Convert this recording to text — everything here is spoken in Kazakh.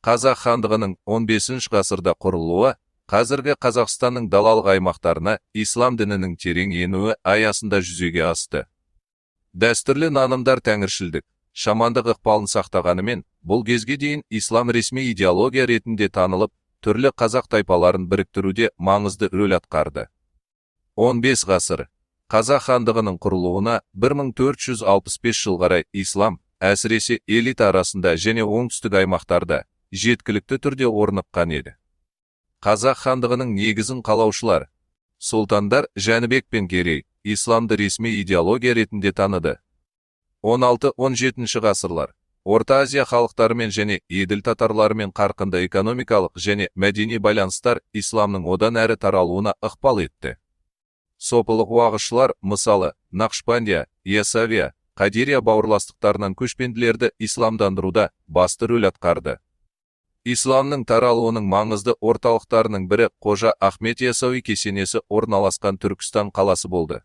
Қазақ хандығының 15 ғасырда құрылуы, қазіргі Қазақстанның далалық аймақтарына ислам дінінің терең енуі аясында жүзеге асты. Дәстүрлі нанымдар тәңіршілдік, шамандық ықпалын сақтағанымен, бұл кезге дейін ислам ресми идеология ретінде танылып, түрлі қазақ тайпаларын біріктіруде маңызды рөл атқарды. 15 ғасыр. Қазақ хандығының құрылуына 1465 жыл қарай ислам, әсіресе элита арасында және оңтүстік аймақтарда жеткілікті түрде орныққан еді. Қазақ хандығының негізін қалаушылар, сұлтандар Жәнібек пен Керей, исламды ресми идеология ретінде таныды. 16-17 ғасырлар. Орта Азия халықтарымен және еділ татарларымен қарқынды экономикалық және мәдени байланыстар исламның одан әрі таралуына ықпал етті. Сопылық уағызшылар, мысалы, Нақшбандия, Ясавия, Қадирия бауырластықтарынан көшпенділерді исламдандыруда басты рөл атқарды. Исламның таралуының маңызды орталықтарының бірі Қожа Ахмет Ясауи кесенесі орналасқан Түркістан қаласы болды.